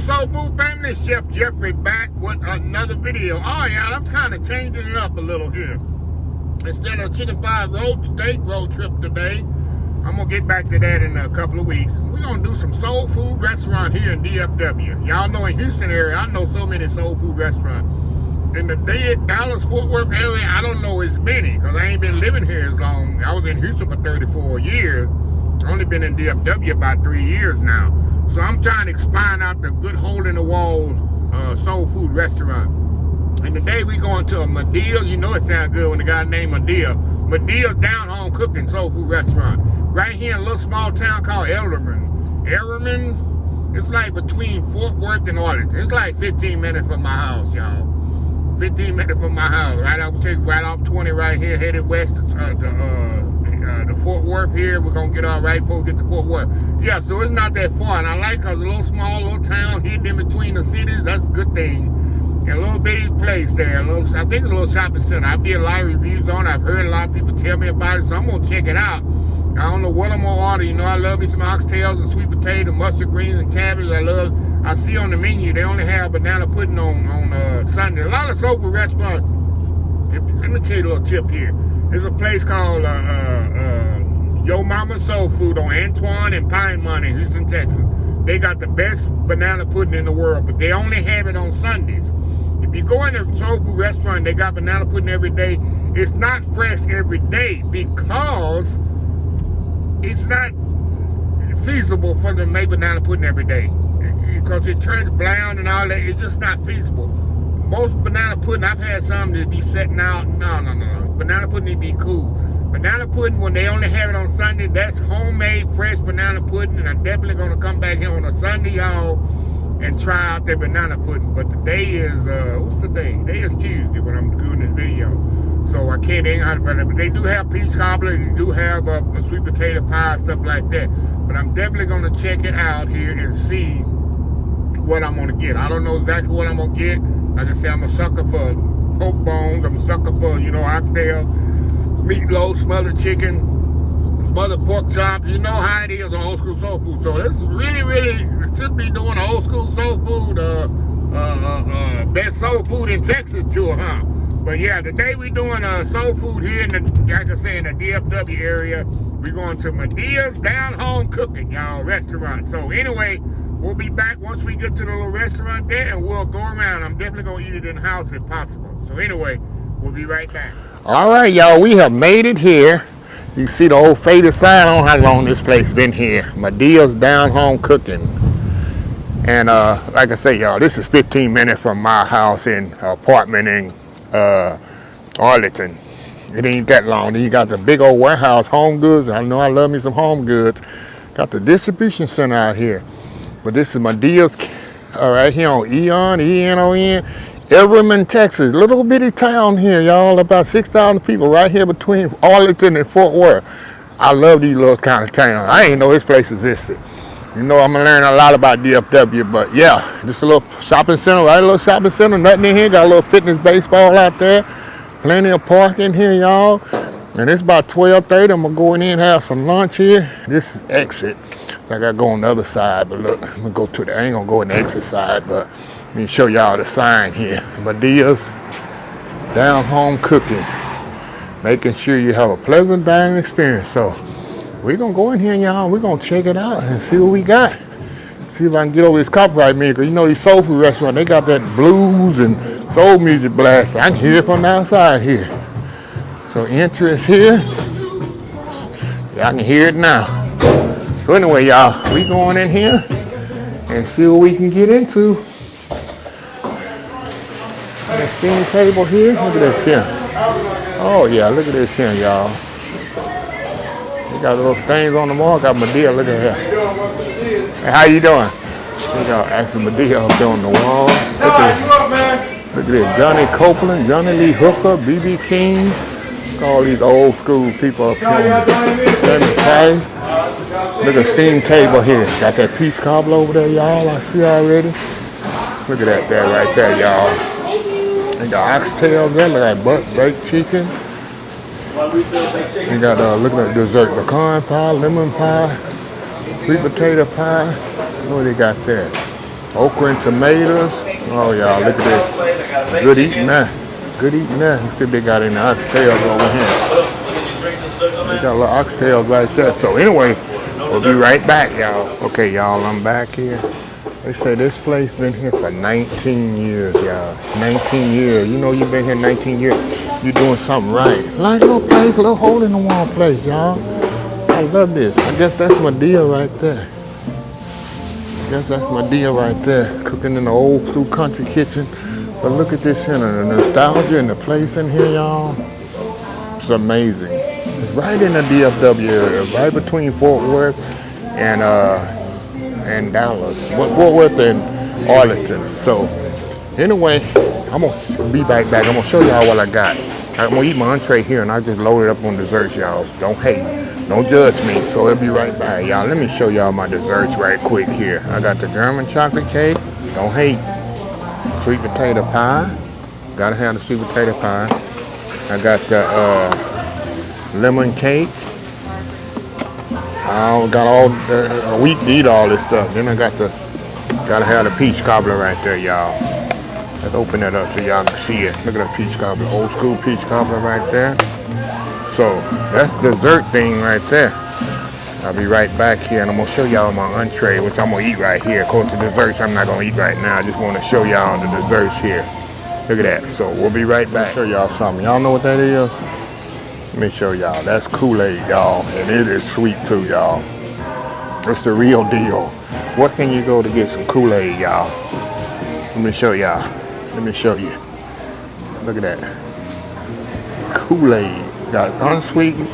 Soul Food family, Chef Jeffrey back with another video. Oh yeah, I'm kind of changing it up a little here. Instead of chicken fried steak road trip today, I'm gonna get back to that in a couple of weeks. We're gonna do some soul food restaurant here in DFW. Y'all know in Houston area, I know so many soul food restaurants. In the Dallas-Fort Worth area, I don't know as many because I ain't been living here as long. I was in Houston for 34 years. Only been in DFW about 3 years now. So I'm trying to expand out the good hole-in-the-wall soul food restaurant. And today we going to a Madea. You know it sounds good when the guy named Madea. Madea's down home cooking soul food restaurant. Right here in a little small town called Everman. Everman, it's like between Fort Worth and Arlington. It's like 15 minutes from my house, y'all. 15 minutes from my house. Take right off 20 right here, headed west to the Fort Worth here. We're going to get all right before we get to Fort Worth. Yeah, so it's not that far. And I like because a little small little town hidden in between the cities. That's a good thing. And a little bitty place there. I think it's a little shopping center. I've did a lot of reviews on it. I've heard a lot of people tell me about it. So I'm going to check it out. I don't know what I'm going to order. You know, I love me some oxtails and sweet potato, mustard greens and cabbage. I see on the menu they only have banana pudding on Sunday. A lot of soul food restaurants. Let me tell you a little tip here. There's a place called Yo Mama Soul Food on Antoine and Pinemont in Houston, Texas. They got the best banana pudding in the world, but they only have it on Sundays. If you go in a soul food restaurant, they got banana pudding every day. It's not fresh every day because it's not feasible for them to make banana pudding every day. Because it turns brown and all that, it's just not feasible. Most banana pudding, I've had some that be setting out. No. Banana pudding need to be cool. Banana pudding, when they only have it on Sunday, that's homemade, fresh banana pudding. And I'm definitely going to come back here on a Sunday, y'all, and try out their banana pudding. But today is, what's the day? Today is Tuesday when I'm doing this video. So I can't hang out about it. But they do have peach cobbler. They do have a sweet potato pie, stuff like that. But I'm definitely going to check it out here and see what I'm going to get. I don't know exactly what I'm going to get. Like I say, I'm a sucker for pork bones. I'm a sucker for, you know, oxtail, meatloaf, smothered chicken, smothered pork chops. You know how it is on old school soul food. So this is really should be doing an old school soul food, best soul food in Texas tour, huh? But yeah, today we doing soul food here in the, like I say, in the DFW area. We're going to Madea's Down Home Cooking, y'all, restaurant. So anyway, we'll be back once we get to the little restaurant there, and we'll go around. I'm definitely going to eat it in the house if possible. So anyway, we'll be right back. All right, y'all, we have made it here. You see the old faded sign. I don't know how long this place been here. Madea's Down Home Cooking. And like I say, y'all, this is 15 minutes from my house in apartment in Arlington. It ain't that long. Then you got the big old warehouse, Home Goods. I know I love me some Home Goods. Got the distribution center out here. But this is Madea's right here on Enon, E-N-O-N, Everman, Texas. Little bitty town here, y'all. About 6,000 people right here between Arlington and Fort Worth. I love these little kind of towns. I ain't know this place existed. You know, I'm going to learn a lot about DFW, but yeah, just a little shopping center, right? A little shopping center, nothing in here. Got a little fitness baseball out there. Plenty of parking here, y'all. And it's about 12:30. I'm going to go in here and have some lunch here. This is exit. I got to go on the other side, but look, I'm going to go to the, I ain't going to go in the exit side, but let me show y'all the sign here. Madea's Down Home Cooking. Making sure you have a pleasant dining experience. So we're going to go in here, y'all. We're going to check it out and see what we got. See if I can get over this copyright music. You know, these soul food restaurants, they got that blues and soul music blast. I can hear it from the outside here. So entrance here. Yeah, I can hear it now. So anyway, y'all, we going in here and see what we can get into. The steam table here. Look at this here. Oh yeah, look at this here, y'all. They got little stains on the wall. Got Madea. Look at here. Hey, how you doing? They got actually Madea up there on the wall. Look at this. Johnny Copeland, Johnny Lee Hooker, B.B. King. All these old school people up here on the 75. Look at the steam table here. Got that peach cobbler over there, y'all. I see already. Look at that there, right there, y'all. They got oxtail there. Look at that baked chicken. You got, look at that dessert. Pecan pie, lemon pie, sweet potato pie. What they got there? Okra and tomatoes. Oh, y'all, look at this. Good eating that. Good eating that. Let's see if they got any oxtails over here. They got a little oxtails right there. So anyway, we'll be right back, y'all. Okay, y'all, I'm back here. They say this place been here for 19 years, y'all. 19 years. You know you've been here 19 years. You're doing something right. Like little place, little hole in the wall place, y'all. I love this. I guess that's Madea right there. I guess that's Madea right there. Cooking in the old school country kitchen. But look at this center. The nostalgia and the place in here, y'all. It's amazing. It's right in the DFW area. Right between Fort Worth and Dallas. Fort Worth and Arlington. So anyway, I'm going to be back. I'm going to show y'all what I got. I'm going to eat my entree here and I just load it up on desserts, y'all. Don't hate. Don't judge me. So it'll be right back, y'all. Let me show y'all my desserts right quick here. I got the German chocolate cake. Don't hate. Sweet potato pie. Gotta have the sweet potato pie. I got the lemon cake. I got all a week to eat all this stuff. Then I gotta have the peach cobbler right there, y'all. Let's open that up so y'all can see it. Look at that peach cobbler, old school peach cobbler right there. So that's the dessert thing right there. I'll be right back here and I'm gonna show y'all my entree, which I'm gonna eat right here. Of course, the desserts I'm not gonna eat right now. I just want to show y'all the desserts here. Look at that. So we'll be right back. Show y'all something. Y'all know what that is? Let me show y'all. That's Kool-Aid, y'all, and it is sweet too, y'all. It's the real deal. What can you go to get some Kool-Aid, y'all? Let me show y'all. Let me show you. Look at that. Kool-Aid. Got unsweetened,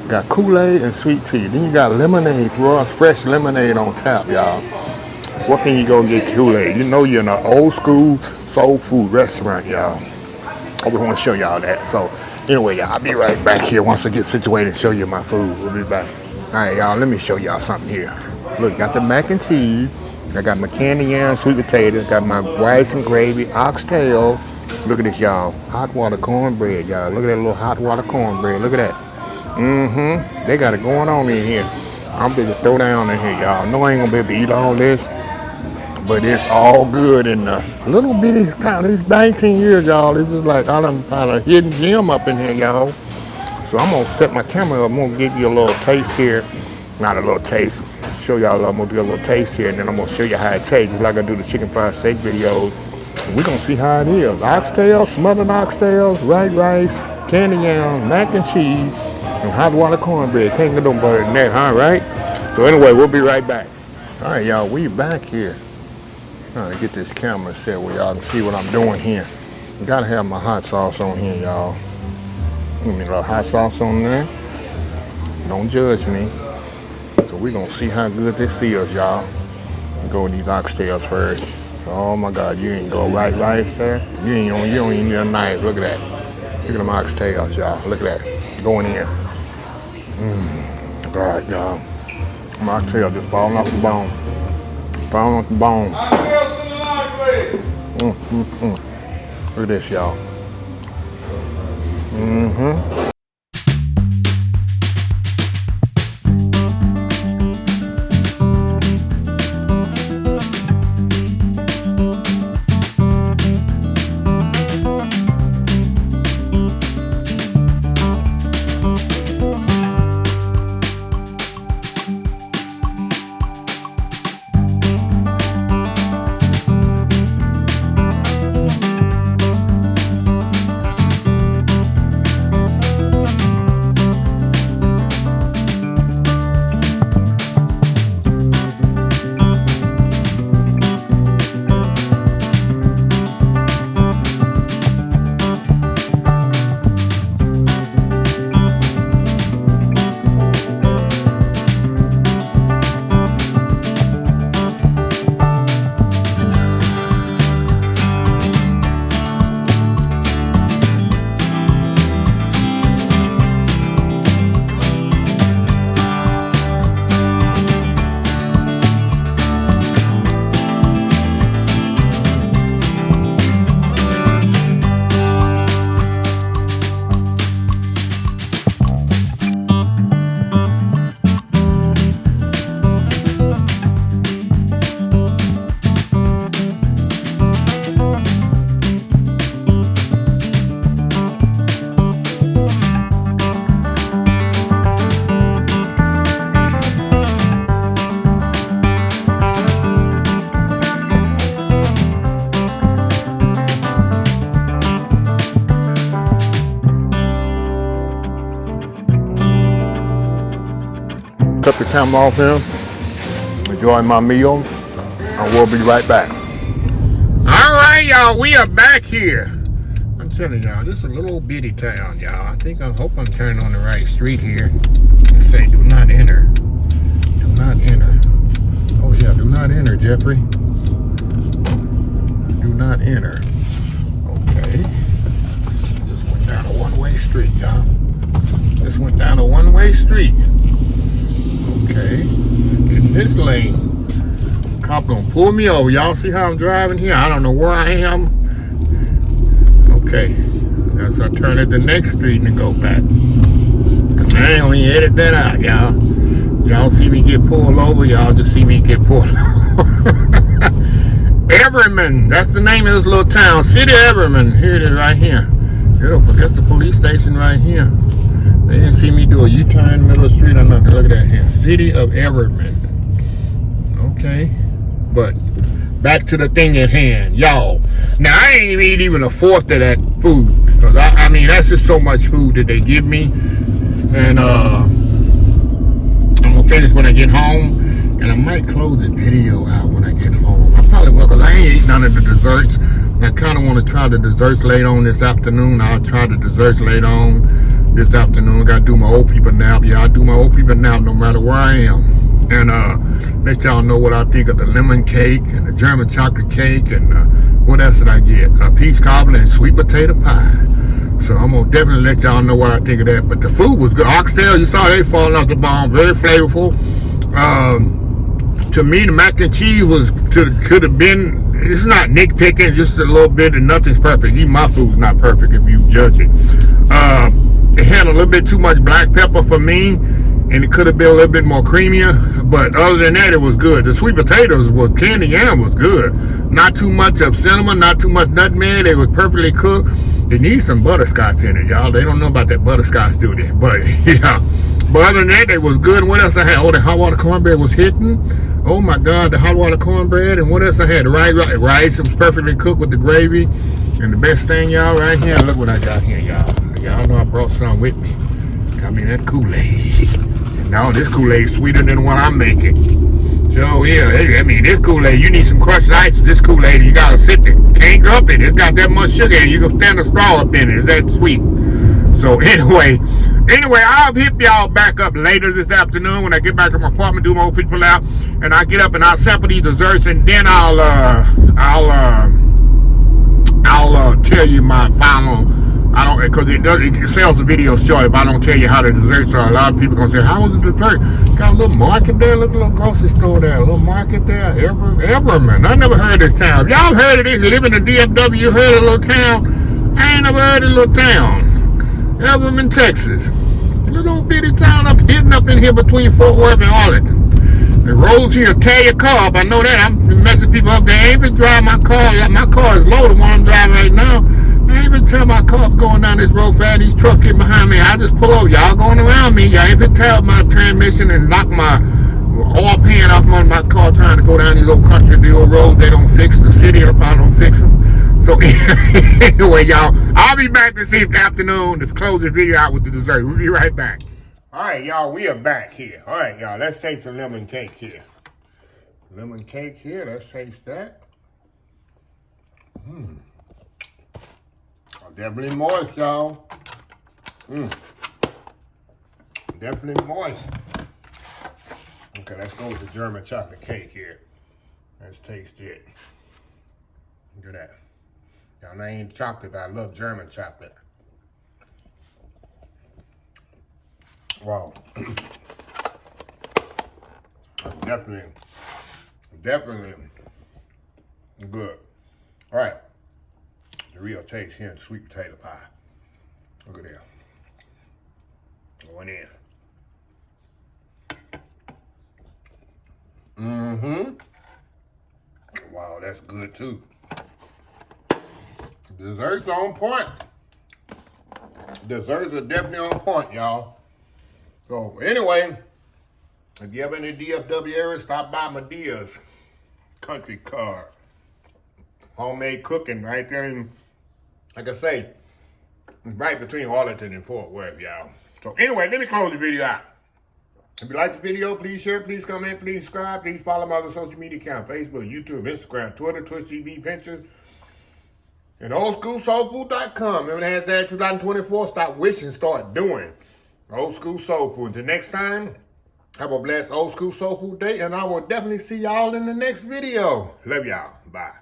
got Kool-Aid and sweet tea. Then you got lemonade, raw, fresh lemonade on top, y'all. What can you go get Kool-Aid? You know you're in an old school soul food restaurant, y'all. I just want to show y'all that. So anyway, y'all, I'll be right back here once I get situated and show you my food. We'll be back. All right, y'all, let me show y'all something here. Look, got the mac and cheese. I got my candy yam, sweet potatoes. Got my rice and gravy, oxtail. Look at this, y'all. Hot water cornbread, y'all. Look at that little hot water cornbread. Look at that. They got it going on in here. I'm going to throw down in here, y'all. No, I ain't going to be able to eat all this. But it's all good in the little bitty time. It's 19 years, y'all. This is like I done found a hidden gem up in here, y'all. So I'm going to set my camera up. I'm going to give you a little taste here. Not a little taste. Show y'all. I'm going to do a little taste here. And then I'm going to show you how it tastes. Just like I do the chicken fried steak videos. We're going to see how it is. Oxtails, smothered oxtails, white rice, candy yam, mac and cheese, and hot water cornbread. Can't get no better than that, huh, right? So anyway, we'll be right back. All right, y'all, we back here. Trying to get this camera set where y'all can see what I'm doing here. I gotta have my hot sauce on here, y'all. Give me a little hot sauce on there. Don't judge me. So we're going to see how good this feels, y'all. Go with these oxtails first. Oh my God, you ain't go right there. You don't even need a knife. Look at that. Look at them oxtails, y'all. Look at that. Going in. God, y'all. My oxtail just falling off the bone. Falling off the bone. Look at this, y'all. Cut the camera off here. Enjoying my meal. And we'll be right back. All right, y'all. We are back here. I'm telling y'all, this is a little bitty town, y'all. I hope I'm turning on the right street here. It say, do not enter. Do not enter. Oh yeah, do not enter, Jeffrey. Do not enter. Okay. Just went down a one-way street, y'all. Just went down a one-way street. Okay. In this lane. Cop gonna pull me over. Y'all see how I'm driving here? I don't know where I am. Okay. As I turn at the next street and go back. I ain't gonna edit that out, y'all. Y'all see me get pulled over, y'all just see me get pulled over. Everman, that's the name of this little town. City Everman. Here it is right here. That's the police station right here. They didn't see me do a U-turn in the middle of the street or nothing. Look at that here. City of Everman. Okay. But back to the thing at hand, y'all. Now I ain't eat even a fourth of that food, because I mean that's just so much food that they give me, and I'm gonna finish when I get home, and I might close the video out when I get home. I probably will, because I ain't eat none of the desserts. I kind of want to try the desserts later on this afternoon. I'll try the desserts later on this afternoon. Got to do my old people nap. Yeah, I do my old people nap no matter where I am. And let y'all know what I think of the lemon cake and the German chocolate cake, and what else did I get? Peach cobbler and sweet potato pie. So I'm gonna definitely let y'all know what I think of that. But the food was good. Oxtail, you saw they falling off the bone, very flavorful. To me, the mac and cheese could have been. It's not nitpicking, just a little bit, and nothing's perfect. Even my food's not perfect if you judge it. It had a little bit too much black pepper for me. And it could have been a little bit more creamier, but other than that, it was good. The sweet potatoes was candy yam was good. Not too much of cinnamon, not too much nutmeg. They was perfectly cooked. They need some butterscotch in it, y'all. They don't know about that butterscotch, do they? But yeah. But other than that, they was good. And what else I had? Oh, the hot water cornbread was hitting. Oh my God, the hot water cornbread. And what else I had? The rice was perfectly cooked with the gravy. And the best thing, y'all, right here. Look what I got here, y'all. Y'all know I brought some with me. I mean that Kool-Aid. Now this Kool-Aid sweeter than what I'm making. So yeah, I mean this Kool-Aid, you need some crushed ice with this Kool-Aid. You gotta sip it. Can't up it. It's got that much sugar in it. You can stand a straw up in it. It's that sweet. So anyway, I'll hit y'all back up later this afternoon when I get back to my apartment, do my old people out, and I get up and I'll sample these desserts, and then I'll tell you my final. I don't, because it sells the video short if I don't tell you how the desserts are. A lot of people gonna say, how was the dessert? Got a little market there, look, a little grocery store there, a little market there. Everman. I never heard of this town. If y'all heard of this, you live in the DFW, you heard of a little town? I ain't never heard of a little town. Everman, Texas. A little bitty town hidden up in here between Fort Worth and Arlington. The roads here tear your car up. I know that. I'm messing people up. They ain't even drive my car. My car is low, the one I'm driving right now. I ain't even tell my car going down this road fast. These trucks get behind me. I just pull over. Y'all going around me. Y'all ain't even tell my transmission and lock my oil pan off my car trying to go down these old country roads. They don't fix. The city of the don't fix them. So anyway, y'all, I'll be back this afternoon to close the video out with the dessert. We'll be right back. All right, y'all, we are back here. All right, y'all, let's taste the lemon cake here. Lemon cake here. Let's taste that. Definitely moist, y'all. Definitely moist. Okay, let's go with the German chocolate cake here. Let's taste it. Look at that. Y'all know I ain't chocolate, but I love German chocolate. Wow. Definitely good. All right. The real taste here in sweet potato pie. Look at that. Going in. Wow, that's good too. Desserts on point. Desserts are definitely on point, y'all. So anyway, if you ever in the DFW area, stop by Madea's Country Car. Homemade cooking right there in, like I say, it's right between Arlington and Fort Worth, y'all. So anyway, let me close the video out. If you like the video, please share, please comment, please subscribe, please follow my other social media accounts, Facebook, YouTube, Instagram, Twitter, Twitch TV, Ventures, and oldschoolsoulfood.com. Remember the hashtag 2024, stop wishing, start doing. Old School Soul Food. Until next time, have a blessed Old School Soul Food day, and I will definitely see y'all in the next video. Love y'all. Bye.